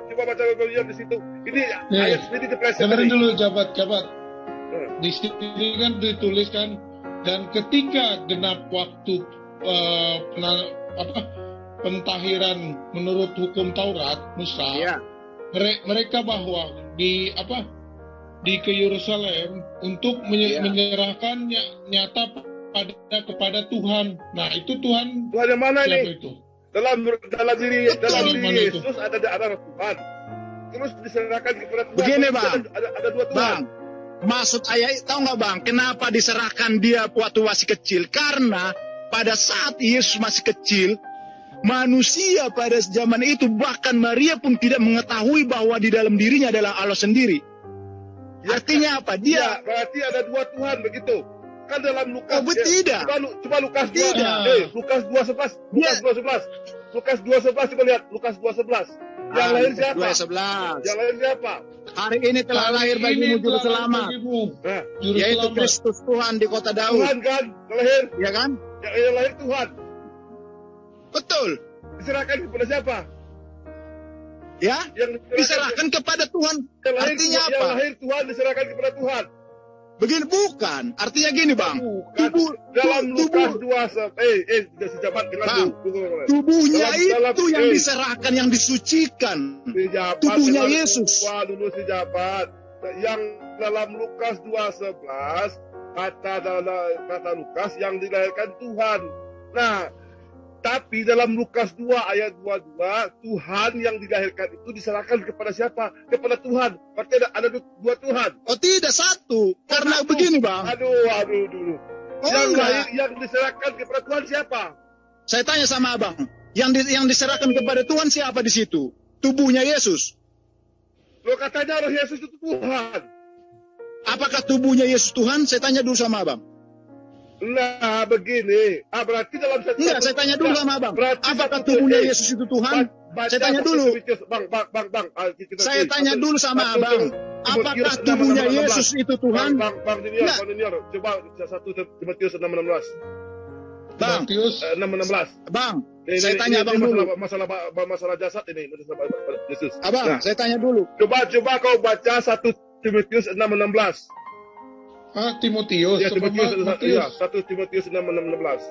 Coba baca di situ. Ini ayat ini dipleset. Dengerin dulu jabat. Di sini kan dituliskan dan ketika genap waktu pentahiran menurut hukum Taurat Musa, mereka bahwa di ke Yerusalem untuk menyerahkan nyata kepada Tuhan. Nah, itu Tuhan yang mana siapa ini? Itu? Dalam diri Yesus Itu? ada Tuhan. terus diserahkan kepada Tuhan. Begini, Bang. Ada dua Tuhan. Bang, maksud ayat tahu nggak Bang, kenapa diserahkan dia waktu masih kecil? Karena pada saat Yesus masih kecil, manusia pada zaman itu, bahkan Maria pun tidak mengetahui bahwa di dalam dirinya adalah Allah sendiri. Ya, artinya apa? Dia berarti ada dua Tuhan begitu. Kan dalam Lukas. tidak. Coba Lukas 2. Tidak. Lukas 2:11. Lukas 2:11 coba lihat. Lukas 2:11. Yang lahir siapa? 2:11. Yang lahir siapa? Hari ini telah lahir bagimu juru selamat, Nah, yaitu Kristus Tuhan di kota Daud. Tuhan kan lahir. Ya kan? Yang lahir Tuhan. Betul. Diserahkan kepada siapa? Ya, Yang diserahkan kepada Tuhan. Yang lahir, Artinya Yang apa? lahir Tuhan diserahkan kepada Tuhan. Begini bukan. Artinya gini, Bang. Bukan. Dalam Lukas 2 tidak sejabat dengan Bang, tubuhnya dalam- itu yang diserahkan, yang disucikan. Sejabat Tubuhnya dengan Yesus. Tuhan dulu sejabat. Yang dalam Lukas 2:11 kata Lukas yang dilahirkan Tuhan. Nah, tapi dalam Lukas 2 ayat 22, Tuhan yang dilahirkan itu diserahkan kepada siapa? Kepada Tuhan. Berarti ada dua Tuhan. Oh tidak, satu. Karena begini, Bang. Aduh dulu. Oh, Yang enggak. lahir, yang diserahkan kepada Tuhan siapa? Saya tanya sama Abang. Yang diserahkan kepada Tuhan siapa di situ? Tubuhnya Yesus. Lo katanya Roh Yesus itu Tuhan. Apakah tubuhnya Yesus Tuhan? Saya tanya dulu sama Abang. Nah, begini. Berarti dalam satu... Enggak, saya tanya dulu sama Abang. Berarti Apakah satu- tubuhnya Yesus itu Tuhan? Baca Saya tanya dulu. Bang. Saya tanya dulu sama Abang. Apakah tubuhnya Yesus itu Tuhan? Bang Dinior, Enggak. Bang Dinior. Coba 1 Timotius 6:16. Bang, Matius 6:16. Bang, saya tanya Abang dulu. Masalah jasad ini, masalah Yesus. Abang, Nah, saya tanya dulu. coba kau baca 1 Timotius 6:16. Timotius Ya, Timotius, Matius. 1 Timotius 6:16.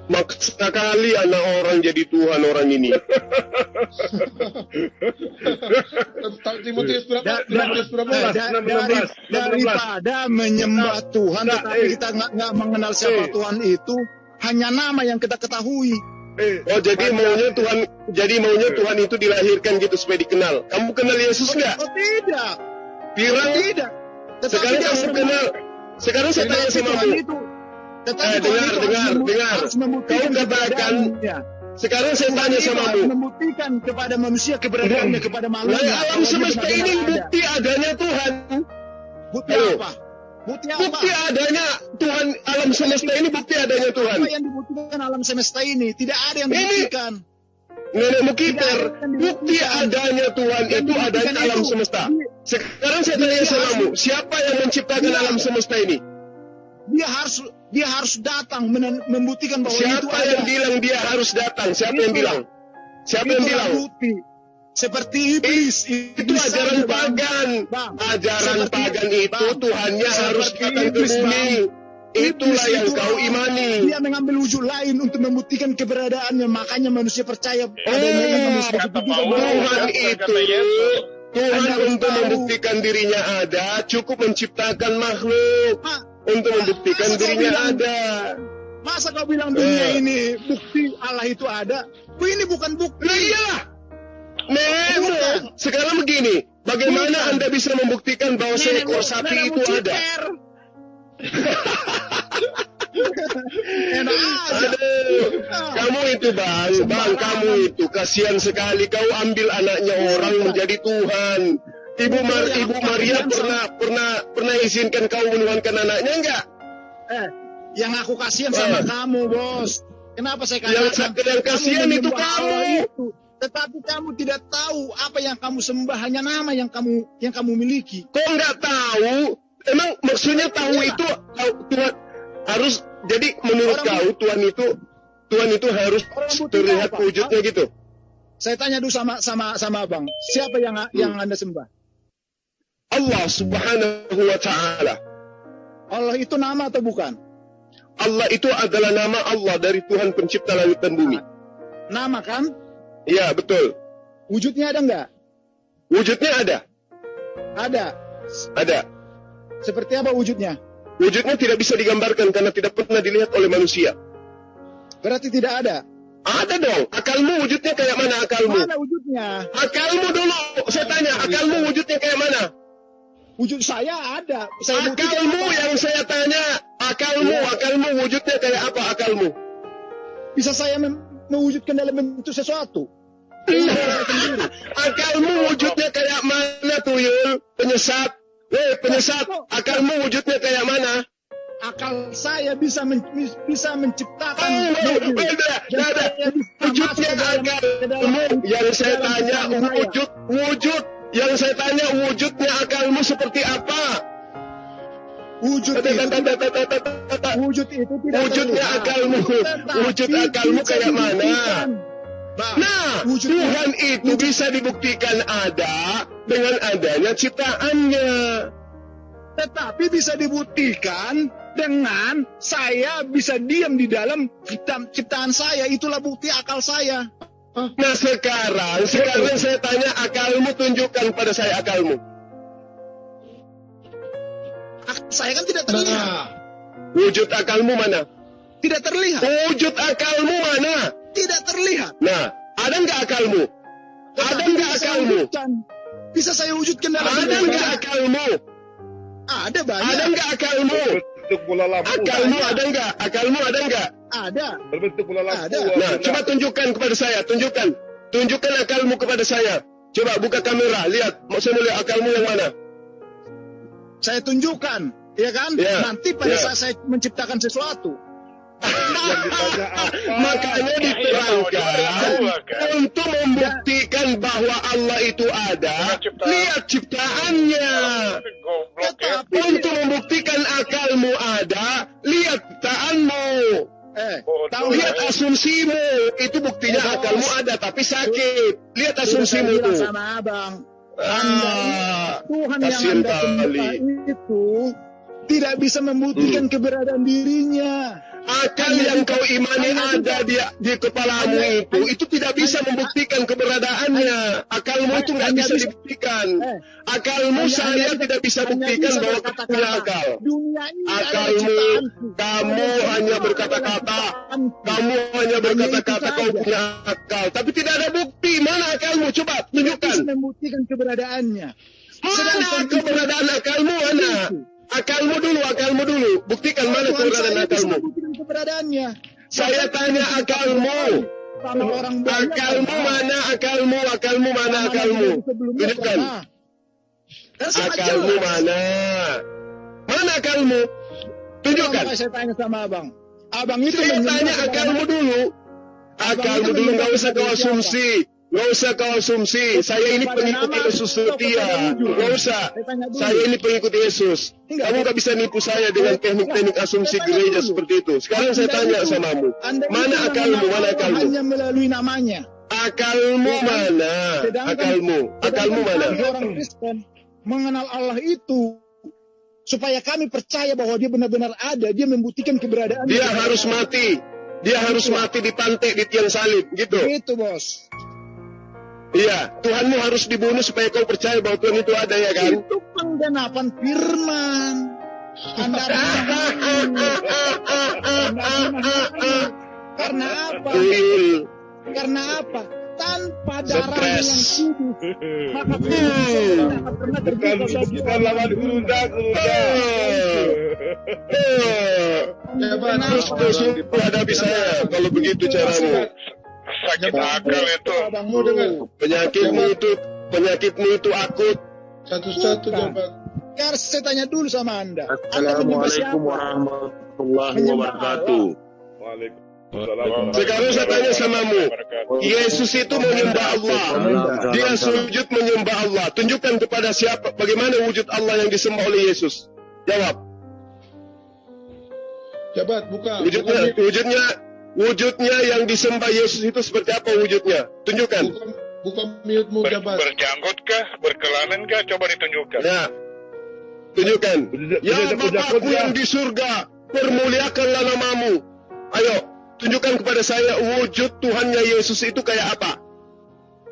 Maksa kali anak orang jadi Tuhan orang ini. Timotius berapa? Da- Timotius berapa? Daripada menyembah Tuhan, Nah, tetapi kita nggak mengenal siapa Tuhan itu, hanya nama yang kita ketahui. Oh jadi maunya Tuhan itu dilahirkan gitu supaya dikenal. Kamu kenal Yesus nggak? Oh tidak, Pirang? tidak. Tetapi Sekarang dia kamu sering- kenal. Sekarang saya tanya Tetapi sama Tuhan kamu. itu, tetapi dengar, Tuhan itu dengar. harus membuktikan Kau katakan, keberadaannya. Sekarang saya Tuhan tanya itu sama harus kamu. membuktikan kepada manusia keberadaannya, kepada Nah, makhluknya. alam bahwa dia semesta ini benar-benar ada. bukti adanya Tuhan. Bukti Ayo. apa? Bukti apa? Bukti adanya Tuhan, alam semesta ini bukti adanya Tuhan. Apa yang dibuktikan alam semesta ini? Tidak ada yang dibuktikan. Nenekmu kiper, bukti adanya Tuhan itu adanya alam semesta. Sekarang saya tanya sama kamu, siapa yang menciptakan alam semesta ini? Dia harus datang membuktikan bahwa itu Siapa ada. yang bilang dia harus datang? Siapa yang bilang? Siapa yang Itulah bilang? bukti. Seperti iblis. Itu ajaran saja, Bang. pagan. Bang, Ajaran seperti- pagan itu Bang, Tuhannya harus seperti datang ke iblis, bumi. Bang. Itulah Iblis yang itu kau imani. Dia mengambil wujud lain untuk membuktikan keberadaannya. Makanya manusia percaya adanya manusia itu juga. Tuhan itu, Tuhan Anda harus untuk tahu. membuktikan dirinya ada, cukup menciptakan makhluk. Untuk membuktikan masa kau dirinya bilang- ada. Masa kau bilang dunia ini bukti Allah itu ada? Ini bukan bukti. Nah iyalah. Memang. Sekarang begini, bagaimana Bukan. Anda bisa membuktikan bahwa seekor sapi itu ada? Enak aja. Aduh, kamu itu bang, kamu itu kasihan sekali. Kau ambil anaknya orang menjadi Tuhan. Ibu Maria pernah izinkan kau menuhankan anaknya enggak? Yang aku kasihan sama kamu, Bos. Kenapa saya katakan? Yang kasihan itu menyembah kamu. Allah itu. Tetapi kamu tidak tahu apa yang kamu sembah, hanya nama yang kamu miliki. Kok enggak tahu? Emang maksudnya tahu itu Tuhan harus jadi menurut kau Tuhan itu harus terlihat wujudnya gitu. Saya tanya dulu sama Abang, siapa yang Anda sembah? Allah Subhanahu wa taala. Allah itu nama atau bukan? Allah itu adalah nama Allah dari Tuhan pencipta langit dan bumi. Nama kan? Iya, betul. Wujudnya ada enggak? Wujudnya ada. Ada. Seperti apa wujudnya? Wujudnya tidak bisa digambarkan karena tidak pernah dilihat oleh manusia. Berarti tidak ada. Ada dong. Akalmu wujudnya kayak mana akalmu? Mana wujudnya? Akalmu dulu. Saya tanya, akalmu wujudnya kayak mana? Wujud saya ada. Saya buktikan Akalmu apa? yang saya tanya. Akalmu wujudnya kayak apa akalmu? Bisa saya mewujudkan dalam bentuk sesuatu. Akalmu wujudnya kayak mana Tuyul? Penyesat. Penyesat. Akalmu wujudnya kayak mana? Akal saya bisa menciptakan mobil. Ada. Wujudnya akalmu. Yang saya tanya wujud. Yang saya tanya wujudnya akalmu seperti apa? Wujud itu tidak Wujudnya terlihat. akalmu. Wujud akalmu kayak mana? Bang, Nah, wujud Tuhan itu bisa dibuktikan ada dengan adanya ciptaannya. tetapi bisa dibuktikan dengan saya bisa diam di dalam ciptaan saya. Itulah bukti akal saya. Nah sekarang saya tanya akalmu, tunjukkan pada saya akalmu. Akal saya kan tidak terlihat. Nah, Wujud akalmu mana? Tidak terlihat. Wujud akalmu mana? Tidak terlihat. Nah, ada nggak akalmu? Ada Tetapi nggak bisa saya akalmu? wujudkan. Bisa saya wujudkan dalam Ada bentuk nggak saya. akalmu? Ada banyak. Ada nggak akalmu? Berbentuk bola lampu. Akalmu ada nggak? Akalmu ada nggak? Ada. Berbentuk bola lampu. Ada. Nah, coba tunjukkan kepada saya, tunjukkan akalmu kepada saya. Coba buka kamera, lihat, saya mau lihat akalmu yang mana? Saya tunjukkan. Ya kan? Ya. Nanti pada Ya. saat saya menciptakan sesuatu. Yang ditanya apa? Makanya diterangkan untuk membuktikan bahwa Allah itu ada, lihat ciptaannya. Tetapi Untuk membuktikan akalmu ada, lihat ciptaanmu. tahu Lihat asumsimu, itu buktinya akalmu ada tapi sakit. Lihat asumsimu bilang itu. sama abang. Tuhan yang kasihan Anda sembah itu tidak bisa membuktikan keberadaan dirinya. Akal yang kau imani ada di kepalamu itu tidak bisa membuktikan keberadaannya. Akalmu itu nggak bisa dibuktikan. Akalmu saya tidak bisa buktikan bahwa kau punya akal. Dunia ini adalah Akalmu, ciptaanku. kamu hanya berkata-kata, kau punya akal, tapi tidak ada bukti. Mana akalmu? Coba Tidak tunjukkan. bisa membuktikan keberadaannya. Mana keberadaan akalmu? Mana? Akalmu dulu. Buktikan mana Tuhan keberadaan saya bisa akalmu. membuktikan keberadaannya. Saya tanya akalmu. Sama orang banyak. Akalmu mana? Akalmu mana? Akalmu. Tunjukkan. Akalmu mana? Mana akalmu? Tunjukkan. Makanya saya tanya sama abang. Abang itu Saya menyembah tanya kepada akalmu dulu. Akalmu dulu, nggak usah kau asumsi. Nggak usah kau asumsi. Saya ini pengikut Yesus setia. Nggak usah. Saya ini pengikut Yesus. Kamu nggak bisa nipu saya dengan teknik-teknik asumsi gereja seperti itu. Sekarang saya tanya samamu. Anda Mana itu akalmu? mengenal Mana Allah akalmu? hanya melalui namanya. Akalmu mana? Akalmu mana? Kami orang Kristen mengenal Allah itu supaya kami percaya bahwa dia benar-benar ada, dia membuktikan keberadaan. Dia harus mati. Dia harus mati dipantek di tiang salib, gitu. Itu bos. Iya, Tuhanmu harus dibunuh supaya kau percaya bahwa Tuhan itu ada, ya kan? Itu penggenapan firman. Anda karena apa? Karena apa? Tanpa darahnya yang Stres. kudus, maka kudus tidak akan pernah terbuka bagi Bukan lawan kuda. Terus hadapi saya kalau begitu caramu. Sakit akal itu. Abangmu dengar. Penyakitmu itu akut. satu-satu jabat. Sekarang saya tanya dulu sama Anda. Assalamualaikum warahmatullahi wabarakatuh. Waalaikumsalam. Sekarang saya tanya samamu. Yesus itu menyembah Allah. Dia sujud menyembah Allah. Tunjukkan kepada siapa, bagaimana wujud Allah yang disembah oleh Yesus. Jawab. Jabat, buka. Wujudnya yang disembah Yesus itu seperti apa wujudnya? Tunjukkan. Buka mute-mu, Jabat. Berjanggut kah? Berkelamin kah? Coba ditunjukkan. Ya. Tunjukkan. Ya Bapakku yang di surga, permuliakanlah namamu. Ayo, tunjukkan kepada saya wujud Tuhannya Yesus itu kayak apa?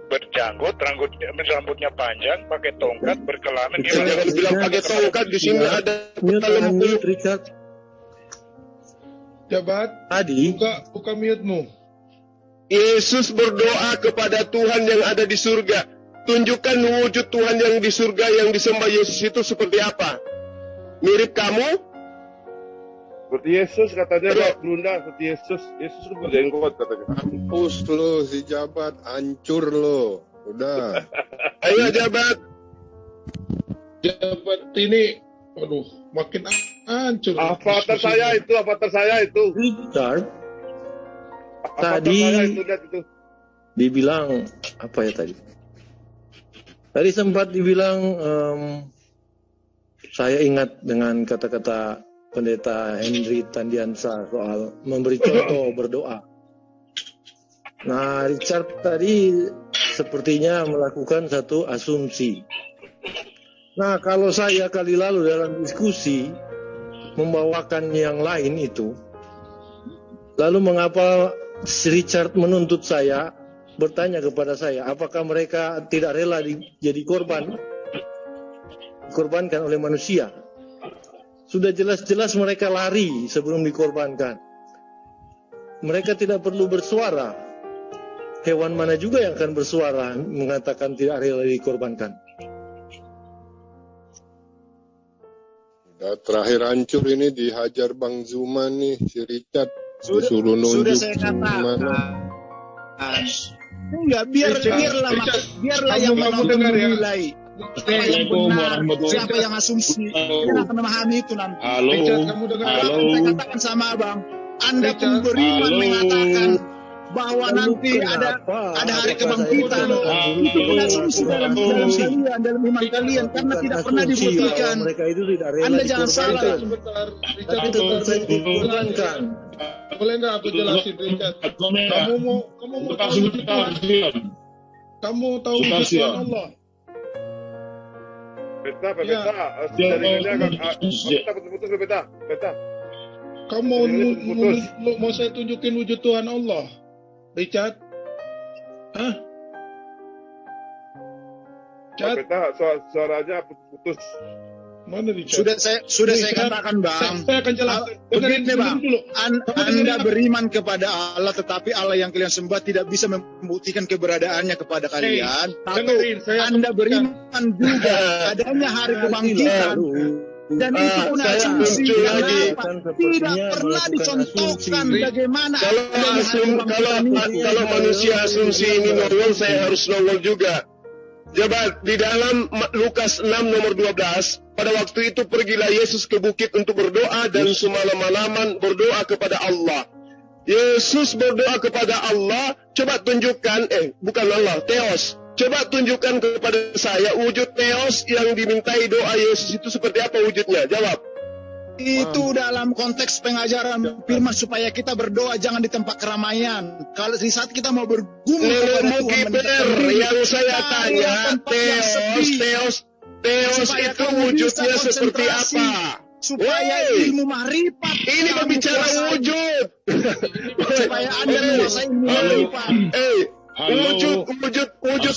Berjanggut, rambutnya panjang, pakai tongkat, berkelamin. Jangan bilang pakai tongkat, di sini ada peta lembu. Richard. Jabat, Tadi buka mute-mu. Yesus berdoa kepada Tuhan yang ada di surga. Tunjukkan wujud Tuhan yang di surga yang disembah Yesus itu seperti apa? Mirip kamu? Seperti Yesus katanya Pak Brunda, seperti Yesus. Yesus itu berjenggot katanya. Mampus lo si Jabat, hancur lo. Udah. Ayo Jabat. Jabat ini, aduh, makin hancur. Avatar saya itu. Richard, Avatar Tadi- saya itu, lihat itu. dibilang apa ya tadi? Tadi sempat dibilang saya ingat dengan kata-kata Pendeta Henry Tandiansa soal memberi contoh berdoa. Nah, Richard tadi sepertinya melakukan satu asumsi. Nah, kalau saya kali lalu dalam diskusi membawakan yang lain itu, lalu mengapa Richard menuntut saya, bertanya kepada saya, apakah mereka tidak rela jadi dikorbankan oleh manusia? Sudah jelas-jelas mereka lari sebelum dikorbankan. Mereka tidak perlu bersuara. Hewan mana juga yang akan bersuara mengatakan tidak rela dikorbankan? Udah terakhir hancur ini dihajar Bang Zuma nih, si Richard. Disuruh Sudah nunjuk saya gimana. katakan. Enggak, biarlah yang kamu menonton dengar ya? menilai. Siapa yang benar, siapa yang asumsi, kita akan memahami itu nanti. Halo, Richard, kamu dengar? Kalau saya katakan sama Abang, Anda pun beriman mengatakan bahwa nanti ada hari kebangkitan. Itu pun asumsi dalam kalian, dalam iman kalian, karena tidak pernah dibuktikan. Mereka itu tidak rela Anda jangan salah. dikorbankan. Sebentar, Richard, Tapi tetap saja dikorbankan. boleh nggak aku jelasin, Richard? Kamu mau tahu wujud Tuhan? Kamu tahu wujud Tuhan Allah? Peta. Ya. Jaringannya agak putus Peta. Kamu mau saya tunjukin wujud Tuhan Allah, Richard? Hah? Richard, Peta, suaranya putus. mana Richard? Sudah saya katakan, Bang. Saya akan jelaskan. Begini, Bang. Dulu. Anda beriman kepada Allah, tetapi Allah yang kalian sembah tidak bisa membuktikan keberadaannya kepada kalian. dengerin, saya Anda beriman juga adanya hari kebangkitan. Dan itu pun saya asumsi muncul yang lagi. tidak pernah dicontohkan bagaimana Kalau manusia asumsi ini nongol, saya harus nongol juga. Jabat, di dalam Lukas 6 nomor 12, pada waktu itu pergilah Yesus ke bukit untuk berdoa dan semalam-malaman berdoa kepada Allah. Yesus berdoa kepada Allah, coba tunjukkan, bukan Allah, Theos. Coba tunjukkan kepada saya wujud Theos yang dimintai doa Yesus itu seperti apa wujudnya? Jawab. Itu dalam konteks pengajaran firman supaya kita berdoa jangan di tempat keramaian. Kalau di saat kita mau bergumul kepada Tuhan Kiper yang saya tanya, Theos itu wujudnya seperti apa? Supaya ilmu mahrifat Ini berbicara wujud. supaya Anda menguasai ilmu mahrifat. Wujud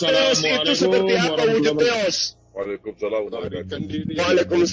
Theos itu seperti apa wujud Theos? Waalaikumsalam. Melarikan diri. Waalaikumsalam.